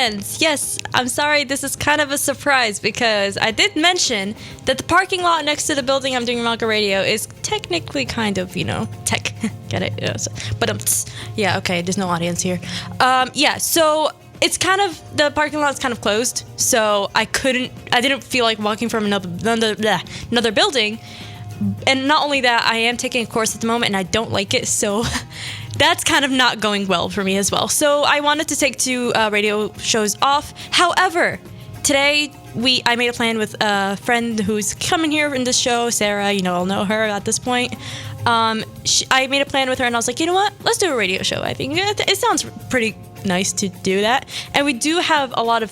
fans! Yes, I'm sorry, this is kind of a surprise because I did mention that the parking lot next to the building I'm doing Montco Radio is technically kind of, tech. Get it? Yeah, okay, there's no audience here. So it's kind of, the parking lot's kind of closed, so I didn't feel like walking from another building. And not only that, I am taking a course at the moment and I don't like it, so that's kind of not going well for me as well. So I wanted to take 2 radio shows off. However, today I made a plan with a friend who's coming here in this show, Sara. I'll know her at this point. I made a plan with her and I was like, you know what? Let's do a radio show. I think it sounds pretty nice to do that. And we do have a lot of,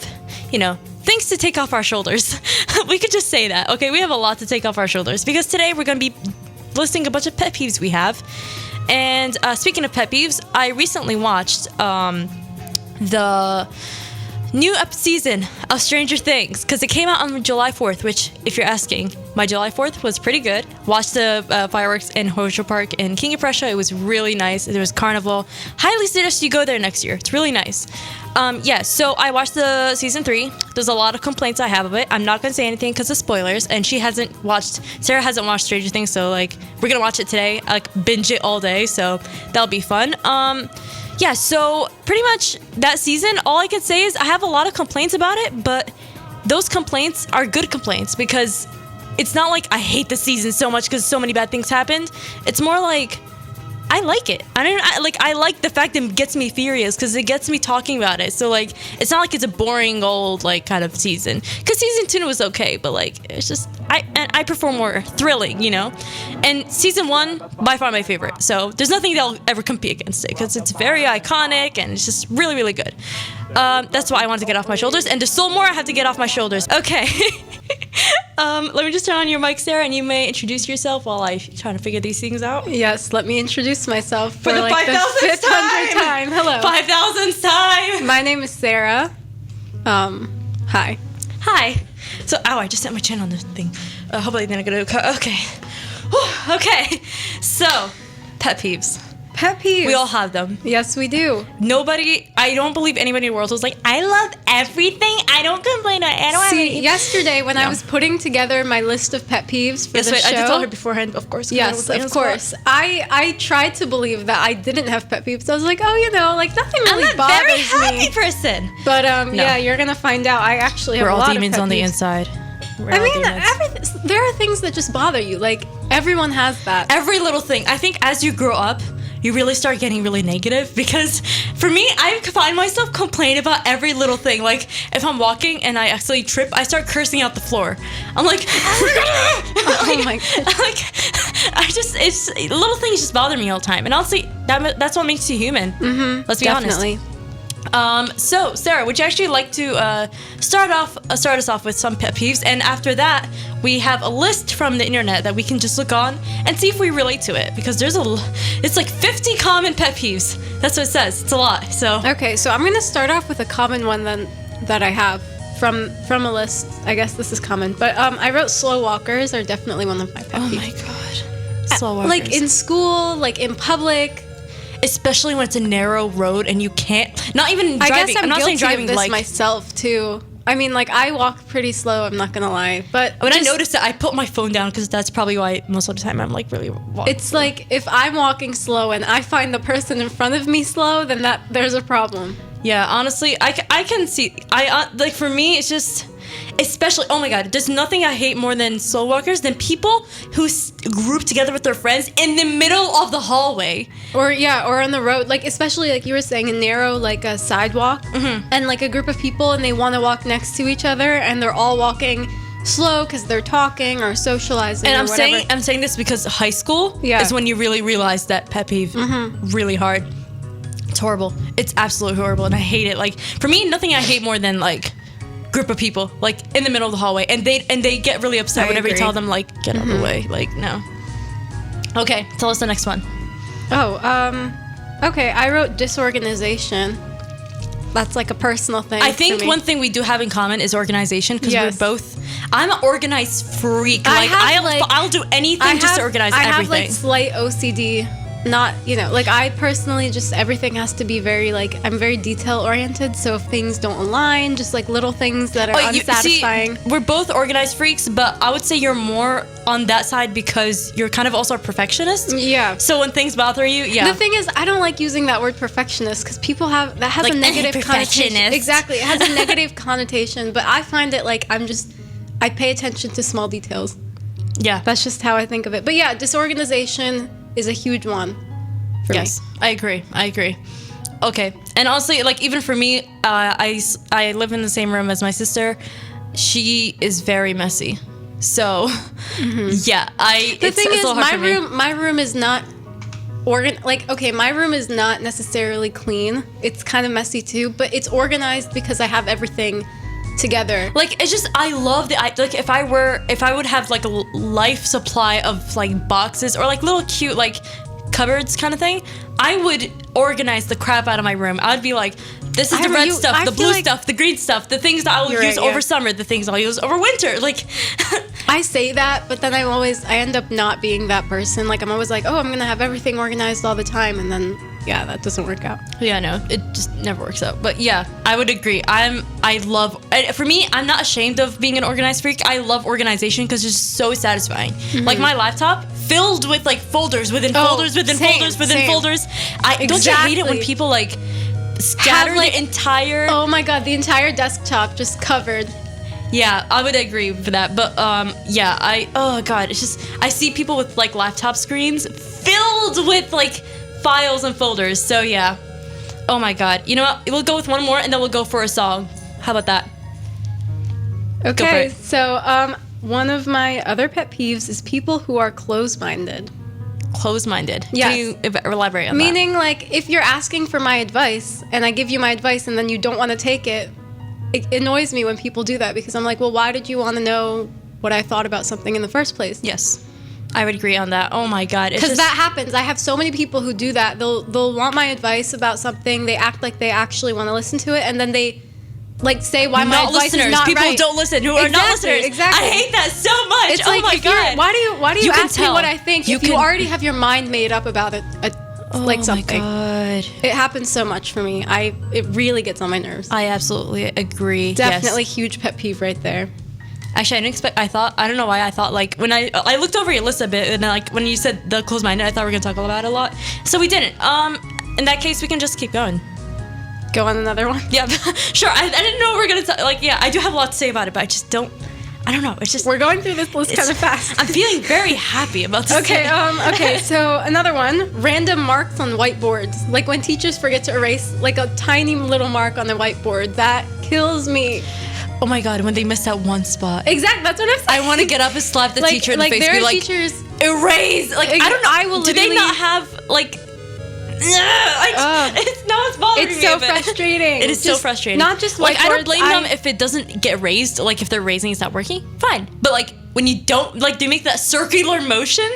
things to take off our shoulders. We could just say that. Okay, we have a lot to take off our shoulders because today we're going to be listing a bunch of pet peeves we have. And speaking of pet peeves, I recently watched the new season of Stranger Things because it came out on July 4th, which, if you're asking, my July 4th was pretty good. Watched the fireworks in Hojo Park in King of Prussia. It was really nice. There was carnival. Highly suggest you go there next year. It's really nice. So I watched the season 3. There's a lot of complaints I have of it. I'm not going to say anything because of spoilers, and Sarah hasn't watched Stranger Things, so we're going to watch it today, binge it all day, so that'll be fun. So pretty much that season, all I can say is I have a lot of complaints about it, but those complaints are good complaints because it's not like I hate the season so much because so many bad things happened. It's more like I like it. I like the fact that it gets me furious because it gets me talking about it. So it's not like it's a boring old kind of season. Because season 2 was okay, but it's just I prefer more thrilling, And season 1 by far my favorite. So there's nothing that'll ever compete against it because it's very iconic and it's just really really good. That's why I wanted to get off my shoulders, and there's still more I have to get off my shoulders. Okay. Let me just turn on your mic, Sarah, and you may introduce yourself while I try to figure these things out. Yes, let me introduce myself for the 5,000th time. Hello. 5,000th time. My name is Sara. Hi. Hi. So, I just set my chin on the thing. Hopefully they're not gonna cut. Okay. Whew, okay. So, pet peeves. Pet peeves. We all have them. Yes, we do. I don't believe anybody in the world was like, I love everything. I don't complain. I don't have any. Yesterday when I was putting together my list of pet peeves for the show. I did tell her beforehand, of course. Yes, of course. I tried to believe that I didn't have pet peeves. I was like, nothing really bothers me. I'm a very happy person. But yeah, you're going to find out. I actually have a lot of pet peeves. We're all demons on the inside. There are things that just bother you. Everyone has that. Every little thing. I think as you grow up, you really start getting really negative because for me, I find myself complaining about every little thing. If I'm walking and I accidentally trip, I start cursing out the floor. I'm like, oh my God. It's little things just bother me all the time. And honestly, that's what makes you human. Mm-hmm, let's be honest. So Sarah, would you actually like to start us off with some pet peeves, and after that we have a list from the internet that we can just look on and see if we relate to it, because it's 50 common pet peeves. That's what it says. It's a lot. So okay, so I'm gonna start off with a common one then that I have from a list. I guess this is common, but I wrote slow walkers are definitely one of my pet peeves. Oh my god, slow walkers. In school, in public. Especially when it's a narrow road and you can't. Not even driving. I guess I'm not guilty saying driving of this myself too. I walk pretty slow. I'm not gonna lie, but when I noticed it, I put my phone down because that's probably why most of the time I'm really walking. It's if I'm walking slow and I find the person in front of me slow, then there's a problem. Yeah, honestly, I can see. For me, it's just. Especially, oh my god, there's nothing I hate more than slow walkers than people who group together with their friends in the middle of the hallway. Or on the road, especially you were saying, a narrow, a sidewalk, and a group of people, and they want to walk next to each other, and they're all walking slow because they're talking or socializing. And or whatever. I'm saying this because high school is when you really realize that pet peeve really hard. It's horrible. It's absolutely horrible, and I hate it. For me, nothing I hate more than group of people in the middle of the hallway, and they get really upset whenever you tell them get out of the way. No. Okay, tell us the next one. Okay, I wrote disorganization. That's a personal thing. I think one thing we do have in common is organization, because we're both. I'm an organized freak. I'll do anything just to organize everything. I have slight OCD not, like I personally just everything has to be very like I'm very detail oriented. So if things don't align, just like little things that are unsatisfying. See, we're both organized freaks, but I would say you're more on that side because you're kind of also a perfectionist. Yeah. So when things bother you, The thing is, I don't like using that word perfectionist because people has like, a negative connotation. perfectionist. Exactly, it has a negative connotation. But I find it like I pay attention to small details. Yeah. That's just how I think of it. But yeah, disorganization is a huge one for me. Yes, I agree. Okay, and honestly, like even for me, I live in the same room as my sister. She is very messy, so yeah. The thing is, my room is not my room is not necessarily clean. It's kind of messy too, but it's organized because I have everything together. Like it's just I love like if I would have like a life supply of like boxes or like little cute like cupboards kind of thing, I would organize the crap out of my room. I would be like, this is the red stuff, the blue stuff, the green stuff, the things that I'll use over summer, the things I'll use over winter. Like I say that, but then I end up not being that person. Like I'm always like, oh, I'm gonna have everything organized all the time, and then that doesn't work out. Yeah, no, it just never works out. But yeah, I would agree. For me, I'm not ashamed of being an organized freak. I love organization because it's just so satisfying. Like my laptop filled with like folders within folders within folders within folders. Don't you hate it when people like scatter the entire... Oh my god, the entire desktop just covered. Yeah, I would agree for that. But oh god, it's just I see people with like laptop screens filled with like files and folders. So yeah. Oh my god. You know what? We'll go with one more and then we'll go for a song. How about that? Okay. So one of my other pet peeves is people who are closed-minded. Closed-minded. Yes. Can you elaborate on that? Meaning like if you're asking for my advice and I give you my advice and then you don't want to take it, it annoys me when people do that because I'm like, well, why did you want to know what I thought about something in the first place? Yes. I would agree on that. Oh my god. Because that happens. I have so many people who do that. They'll want my advice about something. They act like they actually want to listen to it, and then they like say why my advice is not people right. don't listen who are not listeners. Exactly. I hate that so much. It's oh like, my god. Why do you ask me what I think if you already have your mind made up about it? Something. Oh my god. It happens so much for me. It really gets on my nerves. I absolutely agree. Definitely huge pet peeve right there. Actually, I didn't expect. I don't know why I thought like when I looked over your list a bit and like when you said the closed-minded, I thought we were gonna talk about it a lot. So we didn't. In that case, we can just keep going. Go on another one. Yeah, sure. I didn't know we were gonna talk. Like, yeah, I do have a lot to say about it, but I just don't. I don't know. It's just we're going through this list kind of fast. I'm feeling very happy about this. Okay. So another one: random marks on whiteboards. Like when teachers forget to erase like a tiny little mark on the whiteboard, that kills me. Oh my god, when they miss that one spot. Exactly, that's what I'm saying. I want to get up and slap the teacher in the face. There and are be like, teachers erase. Like I don't know. I will. Do they not have like? It's bothering me. It's so frustrating. It is so frustrating. Not just like I don't whiteboards, blame them if it doesn't get raised. Like if they're raising, it's not working. Fine, but like when you don't, like they make that circular motion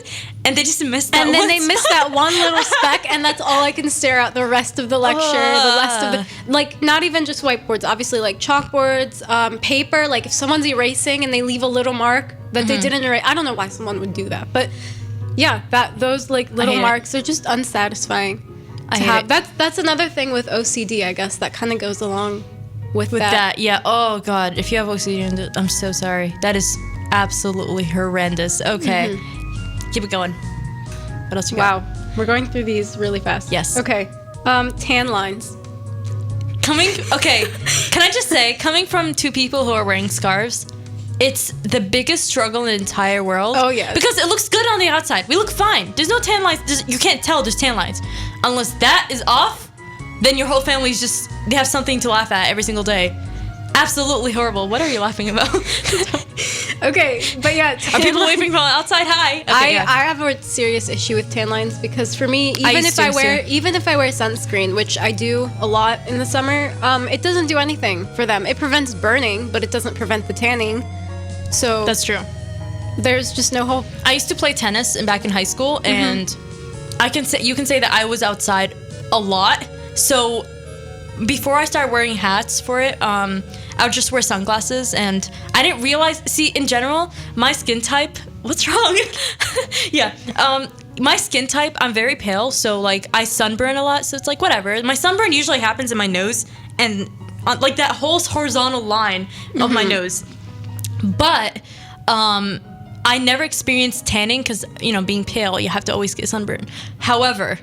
and they just miss that. And then one they spot. miss that one little speck, and that's all I can stare at the rest of the lecture. The rest of the not even just whiteboards. Obviously, like chalkboards, paper. Like if someone's erasing and they leave a little mark that they didn't erase. I don't know why someone would do that, but yeah, those like little marks are just unsatisfying. That's another thing with OCD, I guess, that kind of goes along with that. Yeah. Oh god, if you have OCD, I'm so sorry. That is absolutely horrendous. Okay, keep it going. What else you got? Wow, we're going through these really fast. Yes. Okay. Tan lines. Can I just say, coming from two people who are wearing scarves, it's the biggest struggle in the entire world. Oh, yeah. Because it looks good on the outside. We look fine. There's no tan lines. You can't tell there's tan lines. Unless that is off, then your whole family's just, they have something to laugh at every single day. Absolutely horrible. What are you laughing about? Okay, but yeah. Are people waving from outside? Hi. Okay, I have a serious issue with tan lines because for me, even if I wear sunscreen, which I do a lot in the summer, it doesn't do anything for them. It prevents burning, but it doesn't prevent the tanning. So that's true. There's just no hope. I used to play tennis back in high school, and you can say that I was outside a lot. So before I started wearing hats for it, I would just wear sunglasses, and I didn't realize. See, in general, my skin type. What's wrong? Yeah. my skin type, I'm very pale, so like I sunburn a lot, so it's like whatever. My sunburn usually happens in my nose and like that whole horizontal line of my nose. But I never experienced tanning because, you know, being pale, you have to always get sunburned. However,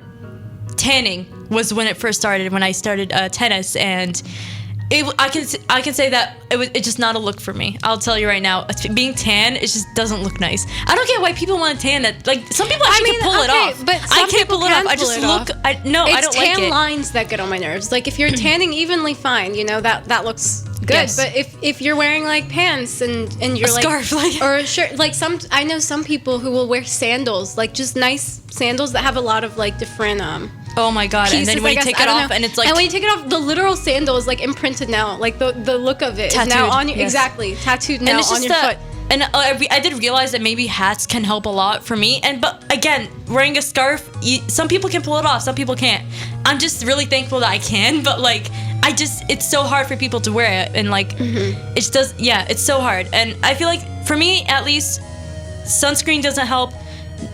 tanning was when it first started, when I started tennis, and I can say that it's just not a look for me. I'll tell you right now, being tan, it just doesn't look nice. I don't get why people want to tan that. Like, some people actually can pull it off. But I can't pull it off. I just look. I don't like it. It's tan lines that get on my nerves. Like, if you're tanning evenly, fine. You know, that looks good. Yes. But if you're wearing like pants and you're a like scarf, like, or a shirt, like I know some people who will wear sandals, like just nice sandals that have a lot of like different oh my god! pieces, and then when you take it off, and it's like, and when you take it off, the literal sandal is like imprinted now. Like the look of it tattooed, is now on you. yes. Exactly, tattooed now on your foot. And I did realize that maybe hats can help a lot for me. But again, wearing a scarf, some people can pull it off, some people can't. I'm just really thankful that I can. But like, it's so hard for people to wear it, and like, it's so hard. And I feel like for me, at least, sunscreen doesn't help.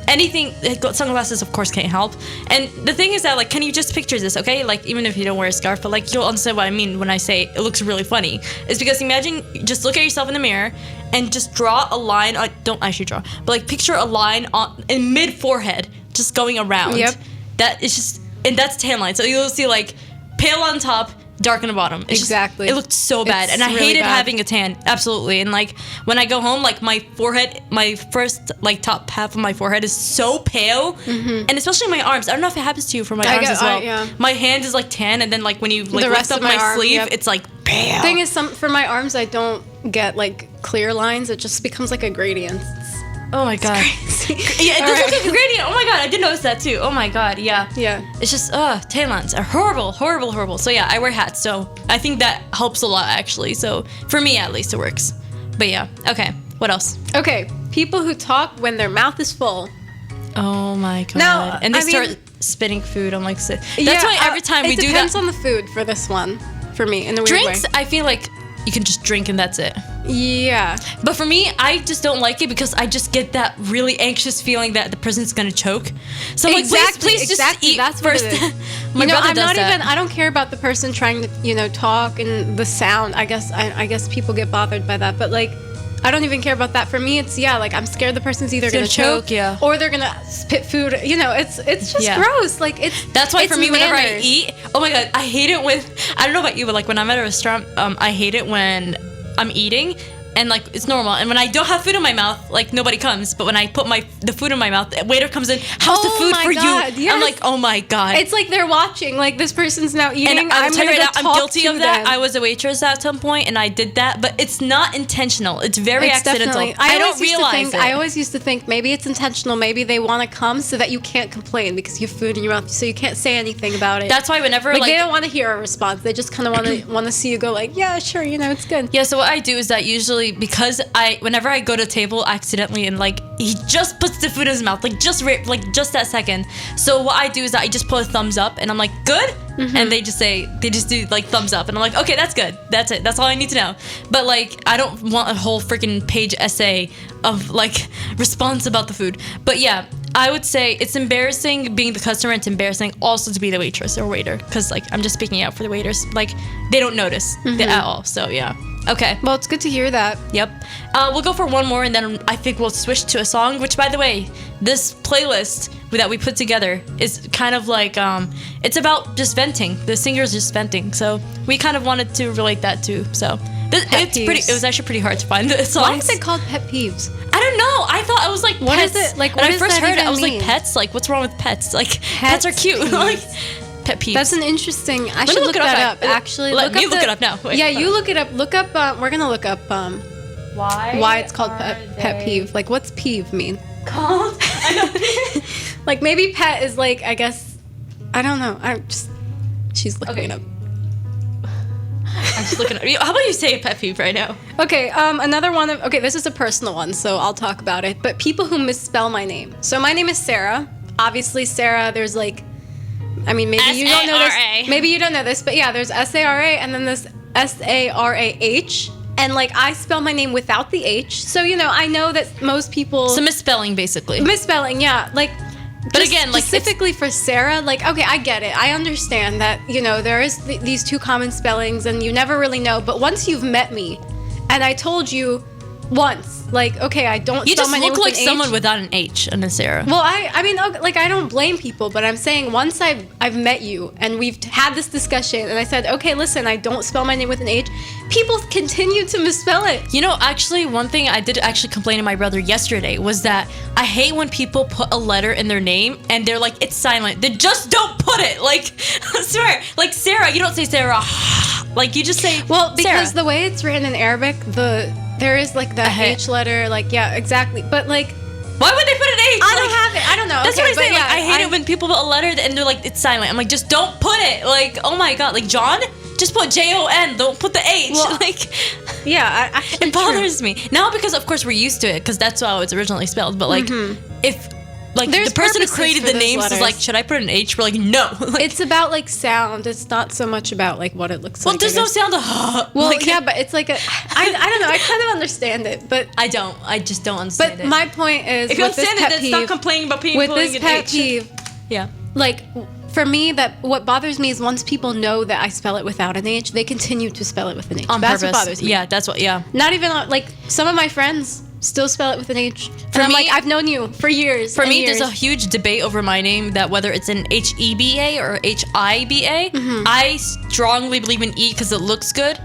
Anything, sunglasses of course can't help. And the thing is that, like, can you just picture this, okay? Like, even if you don't wear a scarf, but like, you'll understand what I mean when I say it looks really funny. It's because imagine, just look at yourself in the mirror and just draw a line, don't actually draw, but like picture a line in mid forehead just going around. Yep. That is just, and that's tan line. So you'll see like pale on top, dark on the bottom. Exactly. It looked so bad, and I really hated bad. having a tan. Absolutely. And like, when I go home, like my forehead, my first like top half of my forehead is so pale, and especially my arms. I don't know if it happens to you for my arms as well. Yeah. My hand is like tan, and then like when you like The rest lift up of my arm, sleeve, yep. it's like pale. Thing is, for my arms, I don't get like clear lines. It just becomes like a gradient. Oh my god. Yeah, it does look like a gradient. Oh my god, I did notice that too. Oh my god, yeah. Yeah. It's just, tan lines are horrible, horrible, horrible. So yeah, I wear hats, so I think that helps a lot actually. So for me at least, it works. But yeah, okay. What else? Okay, people who talk when their mouth is full. Oh my god. Now, and they I start mean- spitting food. I'm like, that's why every time we do that. It depends on the food for this one, for me, in a weird Drinks, way. I feel like you can just drink and that's it. Yeah. But for me, I just don't like it because I just get that really anxious feeling that the person's gonna choke. So I'm like, please just eat that's first. What it is. My brother I'm does not that. even. I don't care about the person trying to, talk and the sound. I guess people get bothered by that, but like, I don't even care about that. For me, it's like I'm scared the person's either gonna choke, yeah, or they're gonna spit food. It's just gross. Like that's why for me, manners. whenever I eat, oh my god, I hate it when, I don't know about you, but like when I'm at a restaurant, I hate it when I'm eating and like it's normal, and when I don't have food in my mouth, like nobody comes, but when I put the food in my mouth, the waiter comes in, how's the food for God, you? yes. I'm like, oh my god. It's like they're watching, like this person's now eating. And I'm telling you right now, I'm guilty of that. Them. I was a waitress at some point, and I did that, but it's not intentional. It's very accidental. I don't realize it. I always used to think maybe it's intentional. Maybe they want to come so that you can't complain because you have food in your mouth, so you can't say anything about it. That's why whenever like they don't want to hear a response, they just kind of want to see you go like, yeah, sure, it's good. Yeah. So what I do is that usually because whenever I go to a table accidentally and like he just puts the food in his mouth, like just that second. So what I do is that I just put a thumbs up and I'm like, good? And they just do like thumbs up and I'm like, okay, that's good. That's it. That's all I need to know. But like, I don't want a whole freaking page essay of like response about the food. But yeah, I would say it's embarrassing being the customer. It's embarrassing also to be the waitress or waiter because like I'm just speaking out for the waiters. Like they don't notice at all. So yeah. Okay. Well, it's good to hear that. Yep. We'll go for one more, and then I think we'll switch to a song, which, by the way, this playlist that we put together is kind of like, it's about just venting. The singer's just venting. So we kind of wanted to relate that too. So it was actually pretty hard to find the songs. Why is it called Pet Peeves? I don't know. I thought I was like, what pets. is it? Like, what when does I first that heard it, I even was mean? like, pets? Like, what's wrong with pets? Like, pets are cute. Like, pet peeves. That's an interesting. I should look that up. Actually, look it up now. Wait, yeah, you look it up. Look up. We're gonna look up why it's called pet peeve. Like, what's peeve mean? Called? I know. Like maybe pet is like, I guess. I don't know. She's looking it up. I'm just looking at. How about you say pet peeve right now? Okay. Another one of. Okay, this is a personal one, so I'll talk about it. But people who misspell my name. So my name is Sara. Obviously, Sara. There's like. I mean, maybe you don't know this. Maybe you don't know this, but yeah, there's S-A-R-A and then this S-A-R-A-H. And like I spell my name without the H. So, I know that most people. So misspelling, basically. Misspelling, yeah. Like, But again, like specifically for Sara, like, okay, I get it. I understand that, you know, there is these two common spellings and you never really know. But once you've met me and I told you once, like, okay, I don't you spell just my name look with like an someone H. without an H and a Sara. Well, I mean, okay, like, I don't blame people, but I'm saying once I've met you and we've had this discussion and I said, okay, listen, I don't spell my name with an H, people continue to misspell it. You know, actually, one thing I did actually complain to my brother yesterday was that I hate when people put a letter in their name and they're like, it's silent. They just don't put it. Like, I swear, like Sara, you don't say Sara. Like, you just say Well, because Sara. the way it's written in Arabic, there is like the H letter, like, yeah, exactly. But like, why would they put an H? I don't have it. I don't know. That's okay, what I'm saying. but Like, I hate it when people put a letter and they're like, it's silent. I'm like, just don't put it. Like, oh my god. Like, John, just put Jon. Don't put the H. Well, like, yeah, it bothers me. Now because, of course, we're used to it because that's how it's originally spelled. But, like, if, like, There's the person who purposes created for the those names is letters. like, should I put an H? We're like, no. Like, It's about like sound. It's not so much about like what it looks well, like. there's I no guess. sound of Well, like, yeah, but it's like I don't know. I kind of understand it, but I don't. I just don't understand but it. my point is if you with this understand it, pet then stop peeve, complaining about people with putting this an pet H. peeve, Yeah. like for me, that what bothers me is once people know that I spell it without an H, they continue to spell it with an H. On That's purpose. what bothers me. Yeah, that's what, yeah. Not even like some of my friends still spell it with an H. And For I'm me- like, I've known you for years. For and me, years. there's a huge debate over my name that whether it's an Heba or Hiba. I strongly believe in E because it looks good,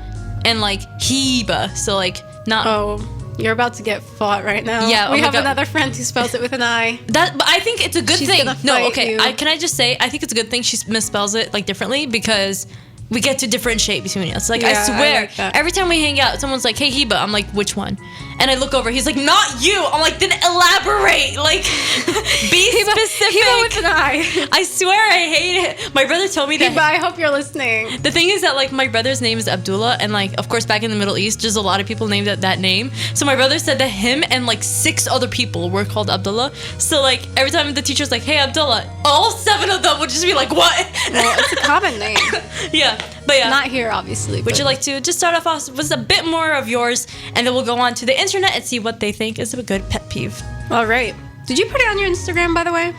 and like Heba. So like not Oh, you're about to get fought right now. Yeah, we oh my have God. another friend who spells it with an I. that. But I think it's a good She's thing. gonna No, fight okay. you. Can I just say I think it's a good thing she misspells it like differently because we get to differentiate between us. Like, I Yeah, I swear, like that. every time we hang out, someone's like, "Hey, Heba." I'm like, "Which one?" And I look over. He's like, "Not you." I'm like, "Then elaborate. Like, be specific." Heba with an I. I swear, I hate it. My brother told me that. Heba, I hope you're listening. The thing is that, like, my brother's name is Abdullah, and, like, of course, back in the Middle East, there's a lot of people named that name. So my brother said that him and, like, 6 other people were called Abdullah. So, like, every time the teacher's like, "Hey, Abdullah," all 7 of them would just be like, "What?" Well, it's a common name. Yeah, but yeah. Not here, obviously. Would you like to just start off with a bit more of yours, and then we'll go on to the internet and see what they think is a good pet peeve. All right. Did you put it on your Instagram, by the way?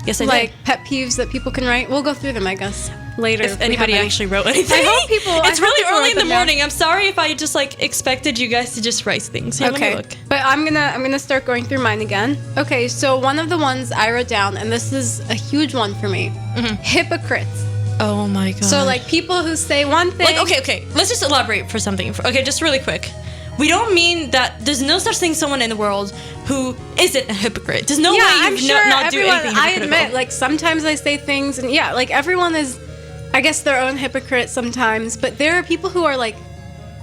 Yes, I Like did. pet peeves that people can write. We'll go through them, I guess, later. If anybody we have any. actually wrote anything. I hope people- I It's hope really people early write in the them down. morning. I'm sorry if I just like expected you guys to just write things. Here, let me Okay, look. but I'm gonna start going through mine again. Okay, so one of the ones I wrote down, and this is a huge one for me: hypocrites. Oh my god. So like people who say one thing. Like, okay. Let's just elaborate for something. Okay, just really quick. We don't mean that there's no such thing someone in the world who isn't a hypocrite. There's no Yeah, way I'm you sure not do everyone. anything I hypocritical. admit, like sometimes I say things, and yeah, like everyone is, I guess, their own hypocrite sometimes. But there are people who are like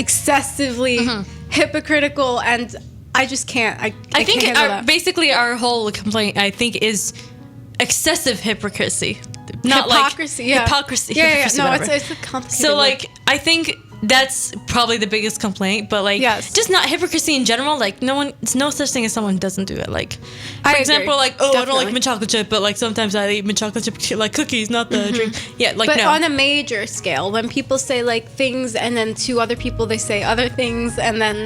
excessively hypocritical, and I just can't. I think can't handle that. basically our whole complaint, I think, is excessive hypocrisy. Not Hypocrisy, like yeah. hypocrisy. Yeah, hypocrisy, no, whatever. it's a complicated. So word. like I think that's probably the biggest complaint, but like Yes. just not hypocrisy in general. Like it's no such thing as someone who doesn't do it. Like for I agree. example, like I don't like Definitely. mint chocolate chip, but like sometimes I eat mint chocolate chip like cookies, not the drink. Yeah, like But no. on a major scale, when people say like things, and then to other people they say other things, and then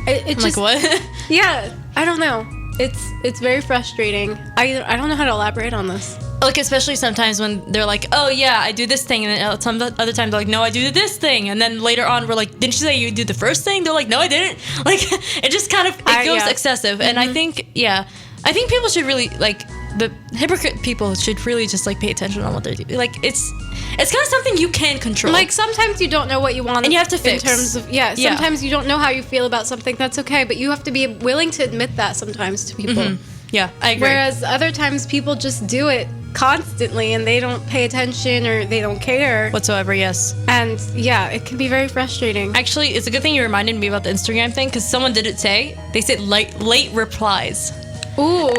it I'm just like what? yeah, I don't know. It's very frustrating. I don't know how to elaborate on this. Like especially sometimes when they're like, oh yeah, I do this thing, and then some other times they're like, no, I do this thing, and then later on we're like, didn't you say you did the first thing? They're like, no, I didn't. Like it just kind of goes yeah. excessive, and I think I think people should really like the hypocrite people should really just like pay attention on what they're doing. Like it's kind of something you can control. Like sometimes you don't know what you want, And you have to fix. in terms of Yeah. Sometimes you don't know how you feel about something. That's okay, but you have to be willing to admit that sometimes to people. yeah, I agree. Whereas other times people just do it constantly and they don't pay attention or they don't care. Whatsoever, yes. And yeah, it can be very frustrating. Actually, it's a good thing you reminded me about the Instagram thing because someone did it say they said late replies. Ooh.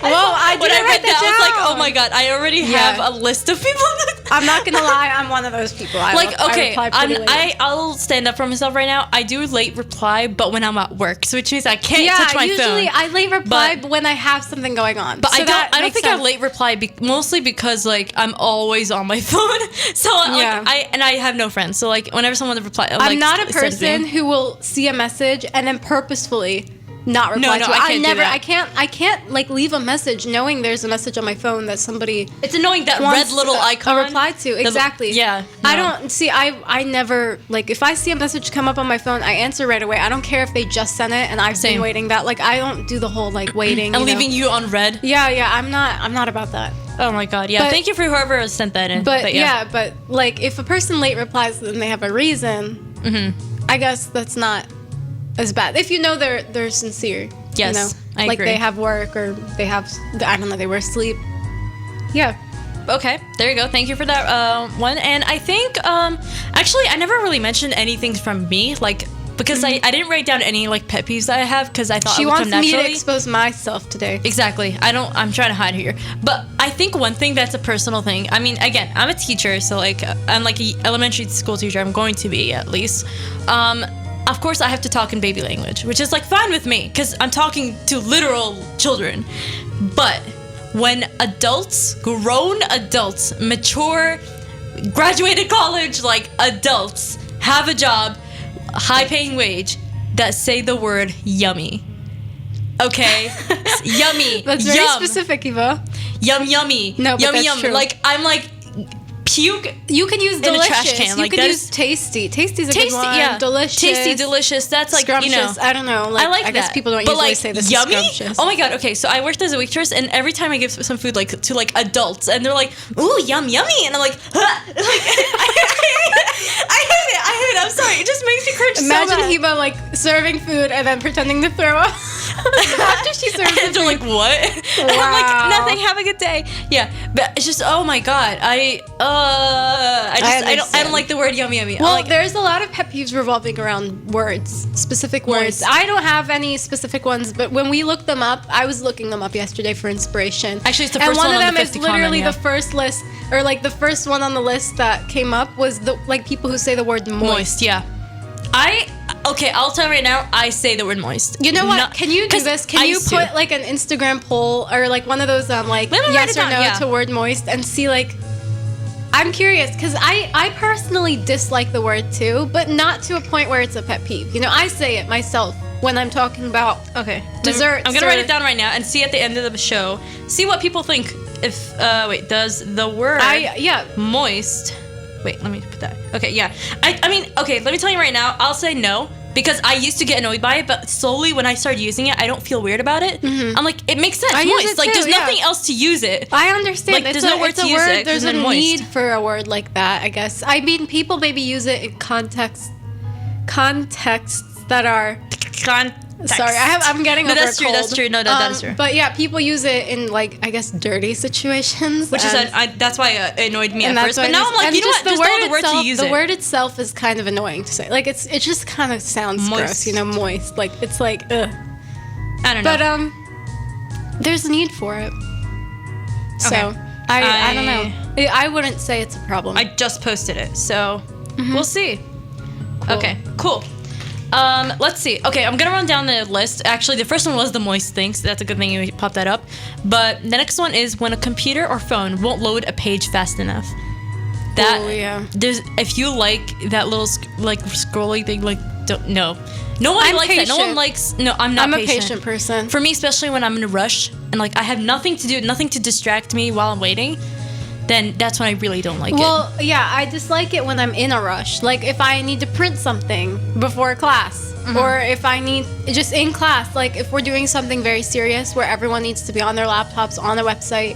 Whoa, I When I didn't read write that, I was like, down. oh my god, I already have a list of people. I'm not gonna lie, I'm one of those people. I reply pretty late. I'll stand up for myself right now. I do late reply, but when I'm at work, so which means I can't touch my usually phone. I late reply But- when I have something going on. But So I that don't makes think I sense. late reply mostly because like I'm always on my phone. So like Yeah. I have no friends. So like whenever someone replies, I'm not a person who will see a message and then purposefully not reply No, to it. I can't do that. I can't like leave a message knowing there's a message on my phone that somebody It's annoying that wants red little icon. a reply to. Exactly. Yeah. I no. don't see. I never like if I see a message come up on my phone, I answer right away. I don't care if they just sent it and I've Same. been waiting that. Like I don't do the whole like waiting And you know? leaving you on red. Yeah. I'm not about that. Oh my god. Yeah. But- Thank you for whoever sent that in. But yeah, but like if a person late replies and they have a reason, I guess that's not as bad. If you know they're sincere. Yes, you know? I like agree. they have work or they have I don't know, they were asleep. Yeah. Okay, there you go. Thank you for that one. And I think actually I never really mentioned anything from me, like because I didn't write down any like pet peeves that I have because I thought She it would wants come me naturally. to expose myself today. Exactly. I'm trying to hide here. But I think one thing that's a personal thing. I mean, again, I'm a teacher, so like I'm like an elementary school teacher. I'm going to be at least. Of course, I have to talk in baby language, which is like fine with me because I'm talking to literal children. But when adults, grown adults, mature, graduated college, like adults, have a job, high-paying wage, that say the word yummy. Okay? Yummy. That's very Yum. specific, Eva. Yummy. No, but yummy, that's yum. true. Like I'm like puke. You can use In a delicious. trash can, You like, can that use is- tasty. Tasty's a Tasty, good one. yeah. Delicious. Tasty, delicious. That's like, you know. Scrumptious. I don't know. Like, I like I guess that. people don't But, usually like, say this yummy? is scrumptious. Oh my god, okay, so I worked as a waitress and every time I give some food like to like adults and they're like, ooh, yummy, and I'm like, huh. Like, I hate it. I'm sorry. It just makes me cringe Imagine so bad. Heba like serving food and then pretending to throw up after she serves the And they're food. like, what? And I'm Wow. like, nothing, have a good day. Yeah, but it's just, oh my god, I don't understand. like the word yummy. Well, like, there's a lot of pet peeves revolving around words, specific words. Moist. I don't have any specific ones, but when we looked them up, I was looking them up yesterday for inspiration. Actually, it's the and first one one of on them the is 50 literally comment, the first list, or like the first one on the list that came up was the like people who say the word moist. moist, yeah. I'll tell you right now, I say the word moist. You know what? Not- Can you do 'cause this? Can I you used put to. like an Instagram poll or like one of those like Let me write yes it or down, no yeah. to word moist and see like. I'm curious because I personally dislike the word too, but not to a point where it's a pet peeve. You know, I say it myself when I'm talking about Okay. desserts. I'm gonna write or- it down right now and see at the end of the show. See what people think. If does the word yeah. moist? Wait, let me put that. Okay, yeah. I mean, okay. Let me tell you right now. I'll say no because I used to get annoyed by it, but slowly when I started using it, I don't feel weird about it. I'm like, it makes sense. I use Moist. it Like, too, there's yeah. nothing else to use it. I understand. Like, there's no word it's to a use word. it, There's a and then moist. need for a word like that, I guess. I mean, people maybe use it in contexts that are. Sorry, I'm getting No, over that's a true. cold. That's true. No, that's true. But yeah, people use it in like I guess dirty situations, Which is and- that's why it annoyed me and at that's first. But why now it I'm is- like, and you know what? Just know the word itself, to use the it. word itself is kind of annoying to say. Like it just kind of sounds Moist. gross, you know, moist. Like it's like ugh. I don't know. But there's a need for it. So Okay. I don't know. I wouldn't say it's a problem. I just posted it, so we'll see. Cool. Okay, cool. Let's see. Okay, I'm gonna run down the list. Actually, the first one was the moist thing, so that's a good thing you popped that up. But the next one is when a computer or phone won't load a page fast enough. That Oh, yeah. There's if you like that little like scrolling thing, like don't no. No one I'm likes that. No one patient. likes. No, I'm not I'm a patient. patient person. For me, especially when I'm in a rush and like I have nothing to do, nothing to distract me while I'm waiting, then that's when I really don't like it. Well, yeah, I dislike it when I'm in a rush. Like if I need to print something before class, or if I need just in class, like if we're doing something very serious where everyone needs to be on their laptops on a website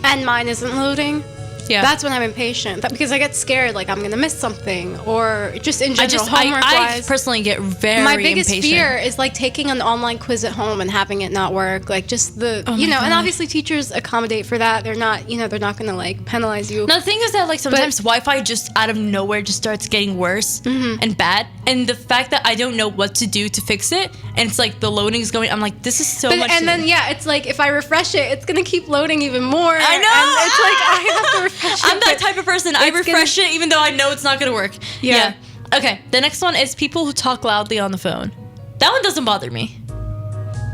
and mine isn't loading. Yeah. That's when I'm impatient. Because I get scared, like I'm gonna miss something, or just in general, I homework-wise. personally get very My biggest impatient. fear is like taking an online quiz at home and having it not work. Like just the, Oh you my know, and God. obviously teachers accommodate for that. They're not gonna like penalize you. No, the thing is that like sometimes Wi-Fi just out of nowhere just starts getting worse and bad, and the fact that I don't know what to do to fix it, and it's like the loading is going. I'm like, this is so much. And then yeah, it's like if I refresh it, it's gonna keep loading even more. I know! And it's like I have to refresh it. I'm that type of person. I it's refresh it even though I know it's not gonna work. Yeah. Okay. The next one is people who talk loudly on the phone. That one doesn't bother me.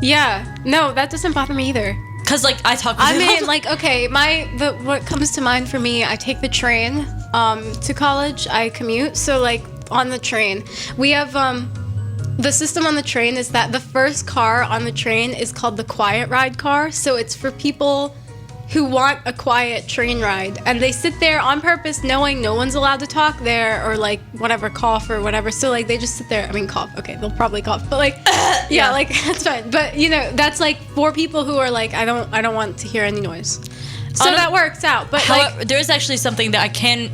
Yeah. No, that doesn't bother me either. Cause like I talk. I really mean, loud. like, okay, what comes to mind for me, I take the train to college. I commute, so like on the train, we have the system on the train is that the first car on the train is called the quiet ride car. So it's for people who want a quiet train ride, and they sit there on purpose knowing no one's allowed to talk there or like whatever, cough or whatever. So like they just sit there. I mean, cough. Okay, they'll probably cough, but like yeah, like that's fine. But you know, that's like for people who are like, I don't want to hear any noise. So that works out. But however, like, there's actually something that I can,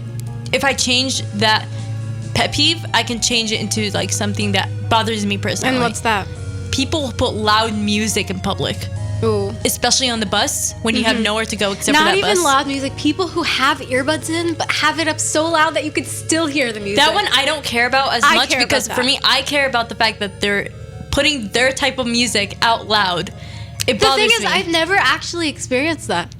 if I change that pet peeve, I can change it into like something that bothers me personally. And what's that? People who put loud music in public. Ooh. Especially on the bus when you have nowhere to go except for that bus. Not even loud music. People who have earbuds in but have it up so loud that you could still hear the music. That one I don't care about as much because for me, I care about the fact that they're putting their type of music out loud. It bothers me. The thing is, I've never actually experienced that.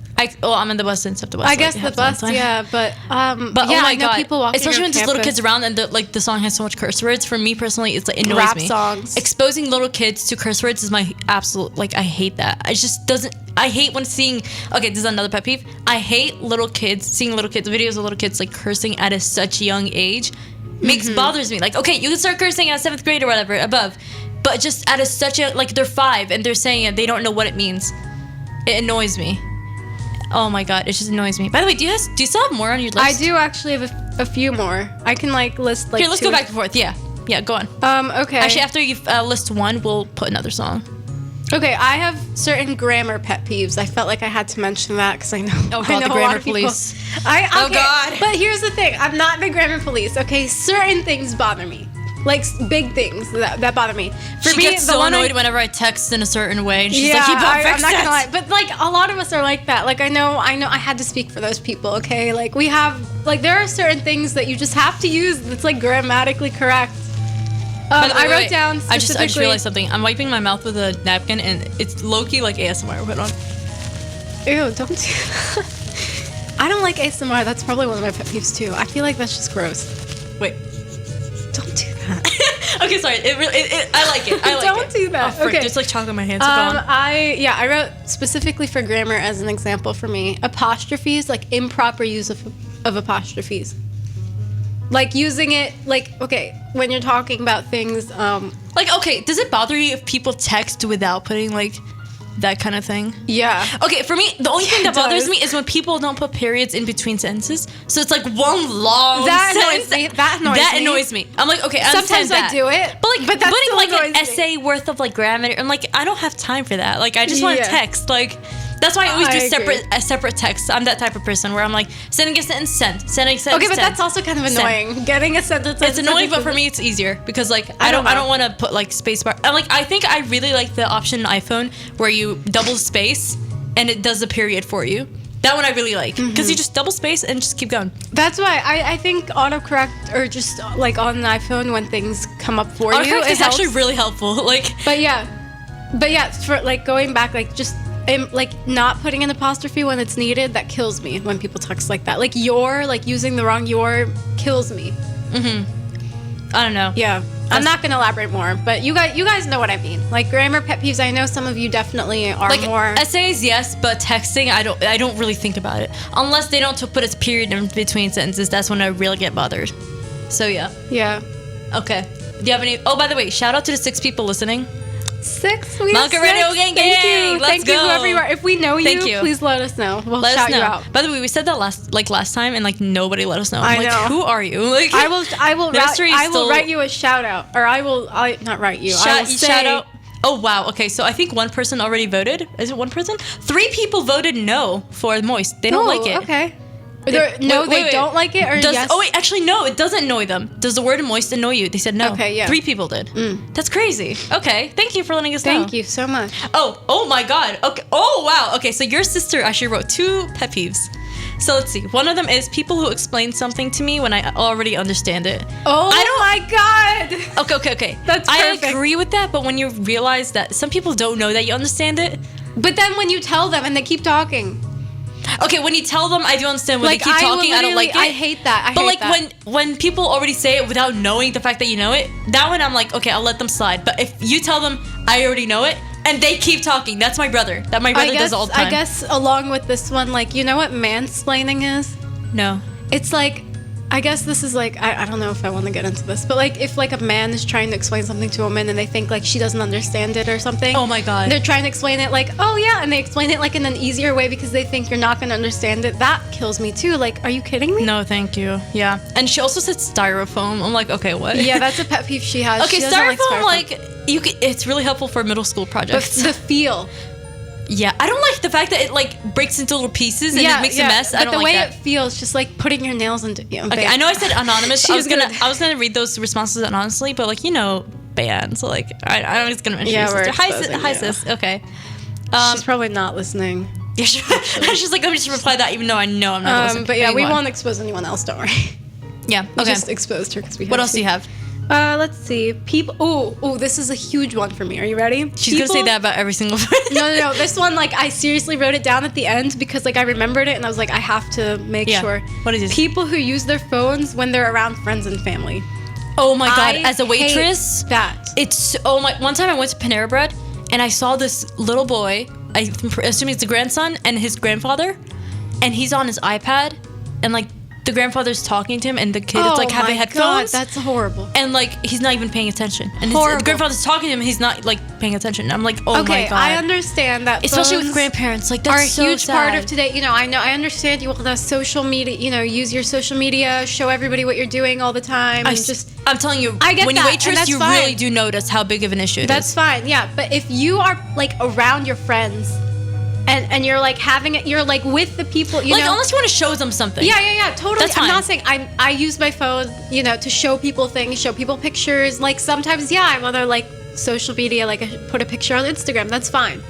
I'm in the bus and stuff. The bus. I guess the bus, yeah, but yeah, oh my I know god, people walking especially when there's little kids around and the song has so much curse words. For me personally, it's like it annoys rap me. songs. Exposing little kids to curse words is my absolute like. I hate that. I just doesn't. I hate when seeing. Okay, this is another pet peeve. I hate seeing little kids videos of little kids like cursing at such a young age. Bothers me. Like, okay, you can start cursing at 7th grade or whatever above, but just at such a like they're 5 and they're saying it, they don't know what it means. It annoys me. Oh my god, it just annoys me. By the way, do you still have more on your list? I do actually have a few more. I can like list like. Here, let's go back and forth. Yeah, go on. Okay. Actually, after you list one, we'll put another song. Okay, I have certain grammar pet peeves. I felt like I had to mention that because I know. Oh god, I know the grammar police. Oh god. But here's the thing: I'm not the grammar police. Okay, certain things bother me. Like big things that bother me. She gets so annoyed whenever I text in a certain way, and she's like, "You I'm not gonna lie, but like a lot of us are like that. Like I know. I had to speak for those people. Okay, like we have like there are certain things that you just have to use that's like grammatically correct. I wrote down specifically. I just realized something. I'm wiping my mouth with a napkin, and it's low-key like ASMR. Put on. Ew! Don't do that. I don't like ASMR. That's probably one of my pet peeves too. I feel like that's just gross. Wait. Don't do that. Okay, sorry. I like it. Don't do that. Oh, okay. There's like chocolate in my hands. So go on. I wrote specifically for grammar as an example for me. Apostrophes, like improper use of apostrophes. Like using it, like, okay, when you're talking about things, like, okay, does it bother you if people text without putting like that kind of thing? Yeah. Okay, for me, the only thing that bothers me is when people don't put periods in between sentences. So it's like one long sentence. That annoys me. I'm like, okay, I sometimes understand that. I do it. But like putting like an essay worth of like grammar, I'm like, I don't have time for that. Like I just want to text. Like that's why I always do separate texts. I'm that type of person where I'm like sending a sentence, sending a sentence. Okay, but that's also kind of annoying. Getting a sentence. It's annoying, but for me it's easier because like I don't want to put like space bar. I think I really like the option in iPhone where you double space and it does a period for you. That one I really like because you just double space and just keep going. That's why I think autocorrect or just like on an iPhone when things come up for you, it's actually really helpful. Like, but yeah, for like going back, like just. Like not putting an apostrophe when it's needed, that kills me when people text like that. Like using the wrong your kills me. I don't know. Yeah. I'm not gonna elaborate more, but you guys know what I mean. Like grammar pet peeves, I know some of you definitely are like, more essays, yes, but texting I don't really think about it. Unless they don't put a period in between sentences, that's when I really get bothered. So yeah. Yeah. Okay. Do you have any by the way, shout out to the 6 people listening. 6? We have Montco Radio Gang. Thank you. Let's go. Whoever you are. If we know you, please let us know. We'll shout you out. By the way, we said that last time, and like nobody let us know. I know. Like, who are you? Like, I will write you a shout out, or I not write you. I will say, shout out. Oh wow. Okay, so I think one person already voted. Is it one person? 3 people voted no for Moist. They don't like it. Okay. They don't like it, or yes? Oh wait, actually no, it doesn't annoy them. Does the word moist annoy you? They said no. Okay, yeah. 3 people did. That's crazy. Okay, thank you for letting us know. Thank you so much. Oh my god. Okay. Oh wow. Okay, so your sister actually wrote 2 pet peeves. So let's see. One of them is people who explain something to me when I already understand it. Oh my god. Okay. That's perfect. I agree with that, but when you realize that some people don't know that you understand it. But then when you tell them and they keep talking. Okay, when you tell them, I do understand when they keep talking. I don't like it. I hate that. When people already say it without knowing the fact that you know it, that one I'm like, okay, I'll let them slide. But if you tell them I already know it and they keep talking, that's my brother. That my brother does all the time. I guess along with this one, like, you know what mansplaining is? No. It's like I guess this is like, I don't know if I want to get into this, but like if like a man is trying to explain something to a woman and they think like she doesn't understand it or something. Oh my God. They're trying to explain it like, oh yeah, and they explain it like in an easier way because they think you're not going to understand it. That kills me too. Like, are you kidding me? No, thank you. Yeah. And she also said styrofoam. I'm like, okay, what? Yeah, that's a pet peeve she has. Okay, She doesn't styrofoam, like you can, it's really helpful for middle school but projects. the feel. Yeah, I don't like the fact that it like breaks into little pieces and it makes a mess. But I don't the like way that. it feels, just like putting your nails into. Okay, I know I said anonymous. She I was was gonna read those responses anonymously, but like banned. So like I'm just gonna mention Yeah, your we're sister. exposing Hi you. sis. Okay. She's probably not listening. Yeah, she's like, let me just reply that, even though I know I'm not listening. But yeah, we Go on. won't expose anyone else. Don't worry. Yeah. We Okay. just exposed her because we. What else do you have? Let's see. People. Oh, this is a huge one for me. Are you ready? She's gonna say that about every single. No. This one, like, I seriously wrote it down at the end because, like, I remembered it and I was like, I have to make sure. What is this? People who use their phones when they're around friends and family. Oh my God! I As a waitress, hate that. it's one time I went to Panera Bread and I saw this little boy. I assume he's the grandson and his grandfather, and he's on his iPad, and like the grandfather's talking to him, and the kid is like having headphones. God, that's horrible. And like he's not even paying attention, and the Horrible. grandfather's talking to him. He's not like paying attention. I'm like, oh Okay, my God. I understand that. Especially with phones grandparents, like are that's a so huge sad. part of today. I understand you want the social media. Use your social media, show everybody what you're doing all the time, and I'm telling you, I get when that, you and waitress, that's you fine. really do notice how big of an issue it That's is. fine, yeah. But if you are like around your friends, and you're like having it, you're like with the people, you Like know. unless you want to show them something. Yeah, totally. That's I'm fine. not saying I use my phone, to show people things, show people pictures. Like sometimes, I want to like social media, like put a picture on Instagram. That's fine.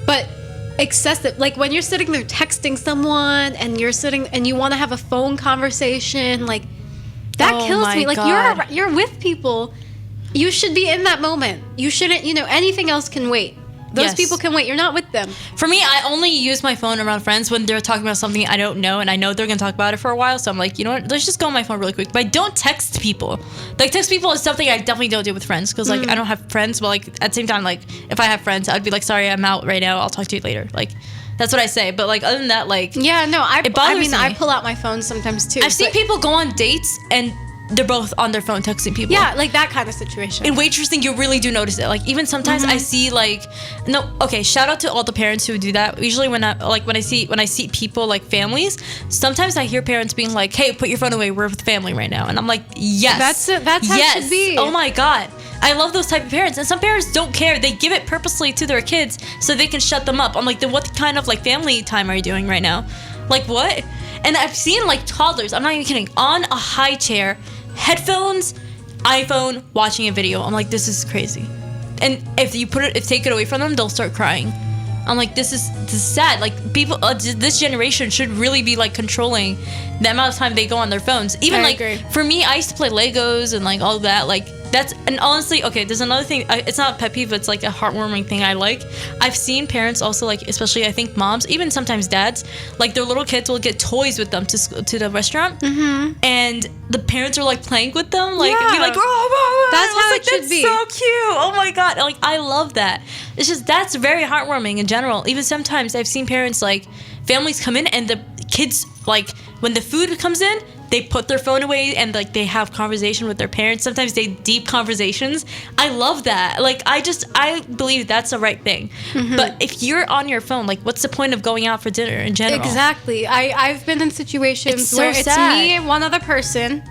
But excessive, like when you're sitting there texting someone and you're sitting and you want to have a phone conversation, like that Oh kills my me. Like God. you're with people, you should be in that moment. You shouldn't, anything else can wait. Those Yes. people can wait. You're not with them. For me, I only use my phone around friends when they're talking about something I don't know, and I know they're gonna talk about it for a while. So I'm like, you know what? Let's just go on my phone really quick. But I don't text people. Like text people is something I definitely don't do with friends because like I don't have friends. But like at the same time, like if I have friends, I'd be like, sorry, I'm out right now. I'll talk to you later. Like that's what I say. But like other than that, like Yeah, no, It bothers me. I pull out my phone sometimes too. I've seen but- people go on dates and they're both on their phone texting people. Yeah, like that kind of situation. In waitressing, you really do notice it. Like even sometimes I see like shout out to all the parents who do that. Usually when I see people like families, sometimes I hear parents being like, "Hey, put your phone away. We're with family right now." And I'm like, "Yes, That's how it should be. Oh my God, I love those type of parents. And some parents don't care. They give it purposely to their kids so they can shut them up. I'm like, then what kind of like family time are you doing right now? Like what? And I've seen like toddlers. I'm not even kidding. On a high chair. Headphones, iPhone, watching a video. I'm like, this is crazy. And if take it away from them, they'll start crying. I'm like, this is sad. Like people, this generation should really be like controlling the amount of time they go on their phones. Even I like agree. for me, I used to play Legos and like all of that. Like that's, and honestly, okay, there's another thing. It's not a pet peeve, but it's like a heartwarming thing I like. I've seen parents also like, especially I think moms, even sometimes dads, like their little kids will get toys with them to the restaurant, and the parents are like playing with them, like Yeah. be like, oh, That's how like, it should that's be. so cute. Oh my God, like I love that. It's just that's very heartwarming in general. Even sometimes I've seen parents like families come in and the kids like when the food comes in, they put their phone away and like they have conversation with their parents. Sometimes they deep conversations. I love that. Like I believe that's the right thing. But if you're on your phone, like what's the point of going out for dinner in general? Exactly. I've been in situations It's so where it's sad. me and one other person,